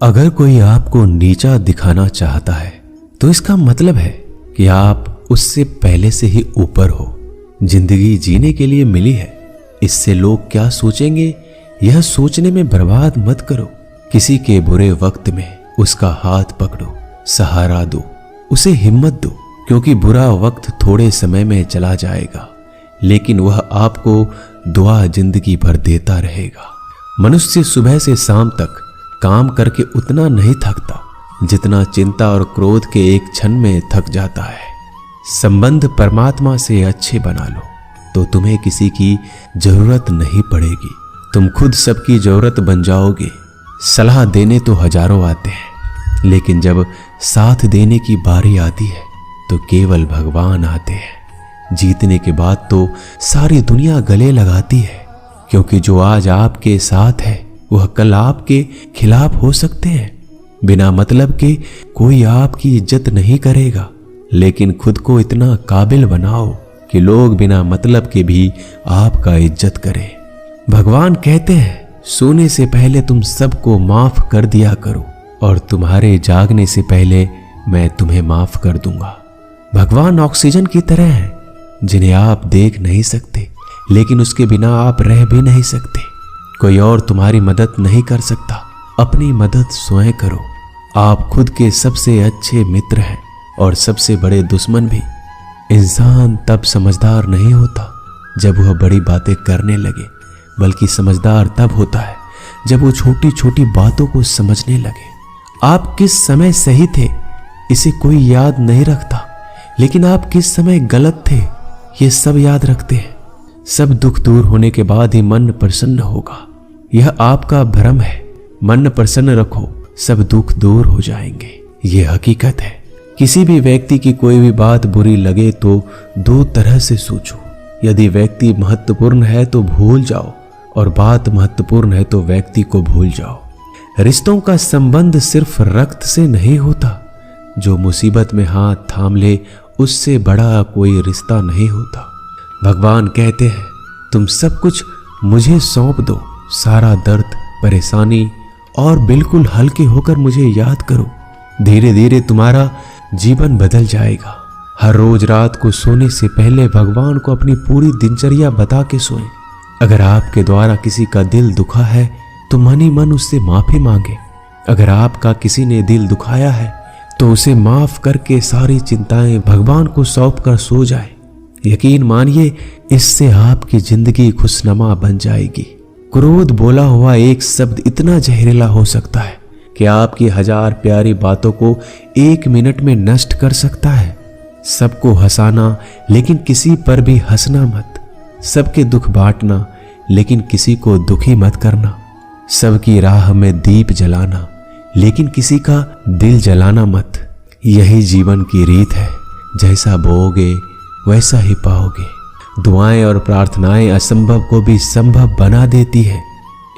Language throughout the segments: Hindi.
अगर कोई आपको नीचा दिखाना चाहता है तो इसका मतलब है कि आप उससे पहले से ही ऊपर हो। जिंदगी जीने के लिए मिली है, इससे लोग क्या सोचेंगे यह सोचने में बर्बाद मत करो। किसी के बुरे वक्त में उसका हाथ पकड़ो, सहारा दो, उसे हिम्मत दो, क्योंकि बुरा वक्त थोड़े समय में चला जाएगा लेकिन वह आपको दुआ जिंदगी भर देता रहेगा। मनुष्य सुबह से शाम तक काम करके उतना नहीं थकता जितना चिंता और क्रोध के एक क्षण में थक जाता है। संबंध परमात्मा से अच्छे बना लो तो तुम्हें किसी की जरूरत नहीं पड़ेगी, तुम खुद सबकी जरूरत बन जाओगे। सलाह देने तो हजारों आते हैं लेकिन जब साथ देने की बारी आती है तो केवल भगवान आते हैं। जीतने के बाद तो सारी दुनिया गले लगाती है, क्योंकि जो आज आपके साथ है वह कल आपके खिलाफ हो सकते हैं। बिना मतलब के कोई आपकी इज्जत नहीं करेगा, लेकिन खुद को इतना काबिल बनाओ कि लोग बिना मतलब के भी आपका इज्जत करें। भगवान कहते हैं सोने से पहले तुम सबको माफ कर दिया करो और तुम्हारे जागने से पहले मैं तुम्हें माफ कर दूंगा। भगवान ऑक्सीजन की तरह है जिन्हें आप देख नहीं सकते, लेकिन उसके बिना आप रह भी नहीं सकते। कोई और तुम्हारी मदद नहीं कर सकता, अपनी मदद स्वयं करो। आप खुद के सबसे अच्छे मित्र हैं और सबसे बड़े दुश्मन भी। इंसान तब समझदार नहीं होता जब वह बड़ी बातें करने लगे, बल्कि समझदार तब होता है जब वो छोटी छोटी बातों को समझने लगे। आप किस समय सही थे इसे कोई याद नहीं रखता, लेकिन आप किस समय गलत थे ये सब याद रखते हैं। सब दुख दूर होने के बाद ही मन प्रसन्न होगा, यह आपका भ्रम है। मन प्रसन्न रखो, सब दुख दूर हो जाएंगे, ये हकीकत है। किसी भी व्यक्ति की कोई भी बात बुरी लगे तो दो तरह से सोचो। यदि व्यक्ति महत्वपूर्ण है तो भूल जाओ, और बात महत्वपूर्ण है तो व्यक्ति को भूल जाओ। रिश्तों का संबंध सिर्फ रक्त से नहीं होता, जो मुसीबत में हाथ थाम ले उससे बड़ा कोई रिश्ता नहीं होता। भगवान कहते हैं तुम सब कुछ मुझे सौंप दो, सारा दर्द परेशानी, और बिल्कुल हल्के होकर मुझे याद करो। धीरे धीरे तुम्हारा जीवन बदल जाएगा। हर रोज रात को सोने से पहले भगवान को अपनी पूरी दिनचर्या बता के सोएं। अगर आपके द्वारा किसी का दिल दुखा है तो मन ही मन उससे माफी मांगे। अगर आपका किसी ने दिल दुखाया है तो उसे माफ करके सारी चिंताएं भगवान को सौंप कर सो जाए। यकीन मानिए इससे आपकी जिंदगी खुशनुमा बन जाएगी। क्रोध बोला हुआ एक शब्द इतना जहरीला हो सकता है कि आपकी 1000 प्यारी बातों को 1 मिनट में नष्ट कर सकता है। सबको हंसाना लेकिन किसी पर भी हंसना मत। सबके दुख बांटना लेकिन किसी को दुखी मत करना। सबकी राह में दीप जलाना लेकिन किसी का दिल जलाना मत। यही जीवन की रीत है, जैसा बोओगे वैसा ही पाओगे। दुआएं और प्रार्थनाएं असंभव को भी संभव बना देती है।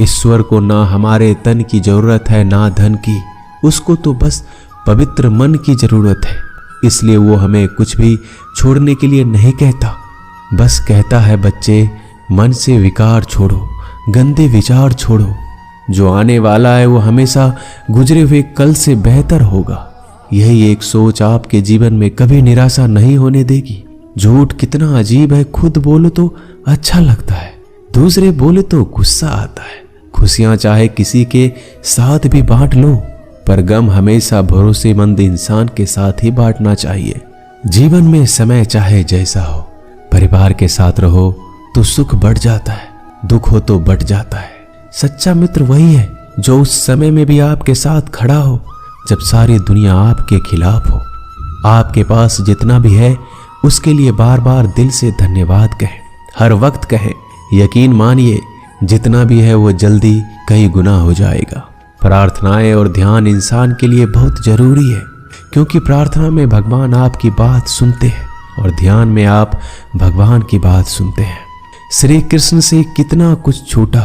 ईश्वर को ना हमारे तन की जरूरत है ना धन की, उसको तो बस पवित्र मन की जरूरत है। इसलिए वो हमें कुछ भी छोड़ने के लिए नहीं कहता, बस कहता है बच्चे मन से विकार छोड़ो, गंदे विचार छोड़ो। जो आने वाला है वो हमेशा गुजरे हुए कल से बेहतर होगा। यही एक सोच आपके जीवन में कभी निराशा नहीं होने देगी। झूठ कितना अजीब है, खुद बोलो तो अच्छा लगता है, दूसरे बोले तो गुस्सा आता है। खुशियां चाहे किसी के साथ भी बांट लो, पर गम हमेशा भरोसेमंद इंसान के साथ ही बांटना चाहिए। जीवन में समय चाहे जैसा हो, परिवार के साथ रहो तो सुख बढ़ जाता है, दुख हो तो बढ़ जाता है। सच्चा मित्र वही है जो उस समय में भी आपके साथ खड़ा हो जब सारी दुनिया आपके खिलाफ हो। आपके पास जितना भी है उसके लिए बार बार दिल से धन्यवाद कहें, हर वक्त कहें। यकीन मानिए जितना भी है वो जल्दी कई गुना हो जाएगा। प्रार्थनाएं और ध्यान इंसान के लिए बहुत जरूरी है, क्योंकि प्रार्थना में भगवान आपकी बात सुनते हैं और ध्यान में आप भगवान की बात सुनते हैं। श्री कृष्ण से कितना कुछ छूटा,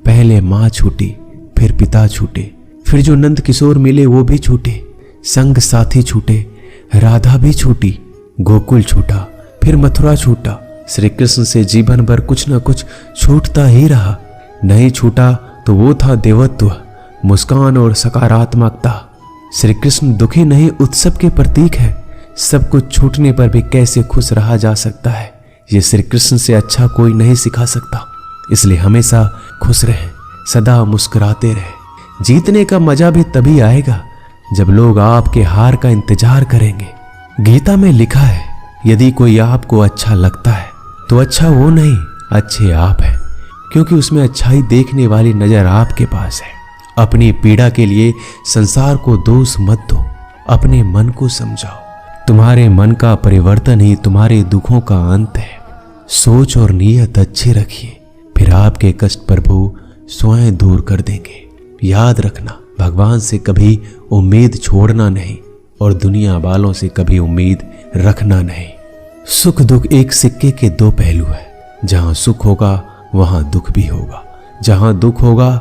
पहले माँ छूटी, फिर पिता छूटे, फिर जो नंद किशोर मिले वो भी छूटे, संग साथी छूटे, राधा भी छूटी, गोकुल छूटा, फिर मथुरा छूटा। श्री कृष्ण से जीवन भर कुछ न कुछ छूटता ही रहा। नहीं छूटा तो वो था देवत्व, मुस्कान और सकारात्मकता। श्री कृष्ण दुखी नहीं, उत्सव के प्रतीक है। सब कुछ छूटने पर भी कैसे खुश रहा जा सकता है, ये श्री कृष्ण से अच्छा कोई नहीं सिखा सकता। इसलिए हमेशा खुश रहें, सदा मुस्कुराते रहें। जीतने का मजा भी तभी आएगा जब लोग आपके हार का इंतजार करेंगे। गीता में लिखा है, यदि कोई आपको अच्छा लगता है तो अच्छा वो नहीं, अच्छे आप हैं, क्योंकि उसमें अच्छाई देखने वाली नजर आपके पास है। अपनी पीड़ा के लिए संसार को दोष मत दो, अपने मन को समझाओ। तुम्हारे मन का परिवर्तन ही तुम्हारे दुखों का अंत है। सोच और नीयत अच्छी रखिए, फिर आपके कष्ट प्रभु स्वयं दूर कर देंगे। याद रखना, भगवान से कभी उम्मीद छोड़ना नहीं और दुनिया वालों से कभी उम्मीद रखना नहीं। सुख दुख एक सिक्के के दो पहलू है। जहां सुख होगा वहां दुख भी होगा, जहां दुख होगा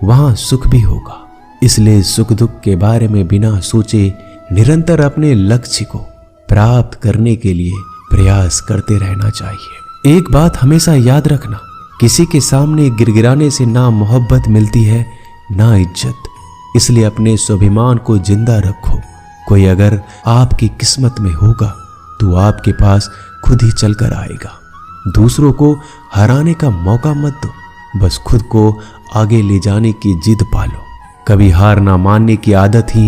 वहां सुख भी होगा। इसलिए सुख दुख के बारे में बिना सोचे निरंतर अपने लक्ष्य को प्राप्त करने के लिए प्रयास करते रहना चाहिए। एक बात हमेशा याद रखना, किसी के सामने गिड़गिड़ाने से ना मोहब्बत मिलती है ना इज्जत। इसलिए अपने स्वाभिमान को जिंदा रखो। कोई अगर आपकी किस्मत में होगा तो आपके पास खुद ही चलकर आएगा। दूसरों को हराने का मौका मत दो, बस खुद को आगे ले जाने की जिद पालो। कभी हार ना मानने की आदत ही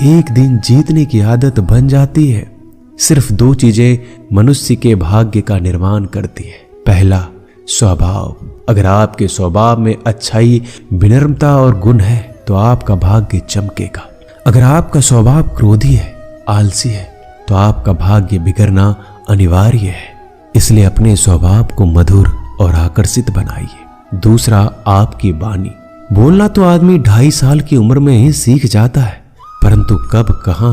एक दिन जीतने की आदत बन जाती है। सिर्फ दो चीजें मनुष्य के भाग्य का निर्माण करती है। पहला, स्वभाव। अगर आपके स्वभाव में अच्छाई, विनम्रता और गुण है तो आपका भाग्य चमकेगा। अगर आपका स्वभाव क्रोधी है, आलसी है, तो आपका भाग्य बिगड़ना अनिवार्य है। इसलिए अपने स्वभाव को मधुर और आकर्षित बनाइए। दूसरा, आपकी वाणी। बोलना तो आदमी 2.5 साल की उम्र में ही सीख जाता है, परंतु कब, कहां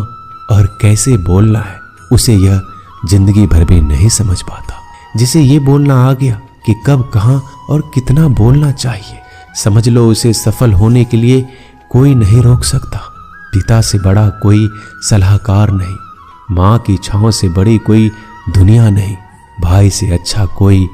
और कैसे बोलना है उसे यह जिंदगी भर भी नहीं समझ पाता। जिसे ये बोलना आ गया कि कब, कहां और कितना बोलना चाहिए, समझ लो उसे सफल होने के लिए कोई नहीं रोक सकता। पिता से बड़ा कोई सलाहकार नहीं, माँ की छांव से बड़ी कोई दुनिया नहीं, भाई से अच्छा कोई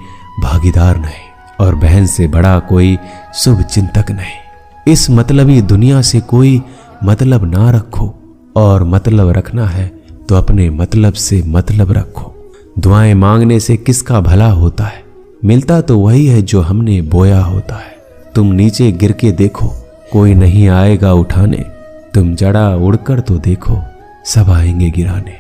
भागीदार नहीं और बहन से बड़ा कोई शुभ चिंतक नहीं। इस मतलबी दुनिया से कोई मतलब ना रखो, और मतलब रखना है तो अपने मतलब से मतलब रखो। दुआएं मांगने से किसका भला होता है, मिलता तो वही है जो हमने बोया होता है। तुम नीचे गिर के देखो, कोई नहीं आएगा उठाने। तुम जड़ा उड़कर तो देखो, सब आएंगे गिराने।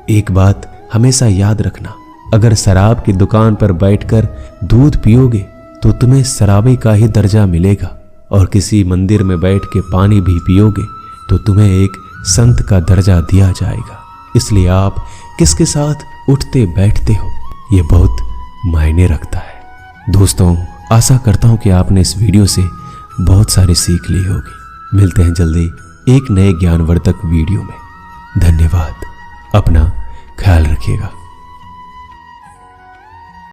एक बात हमेशा याद रखना, अगर शराब की दुकान पर बैठकर दूध पियोगे तो तुम्हें शराबी का ही दर्जा मिलेगा, और किसी मंदिर में बैठ के पानी भी पियोगे तो तुम्हें एक संत का दर्जा दिया जाएगा। इसलिए आप किसके साथ उठते बैठते हो ये बहुत मायने रखता है। दोस्तों, आशा करता हूं कि आपने इस वीडियो से बहुत सारी सीख ली होगी। मिलते हैं जल्दी एक नए ज्ञानवर्धक वीडियो में। धन्यवाद। अपना ख्याल रखिएगा।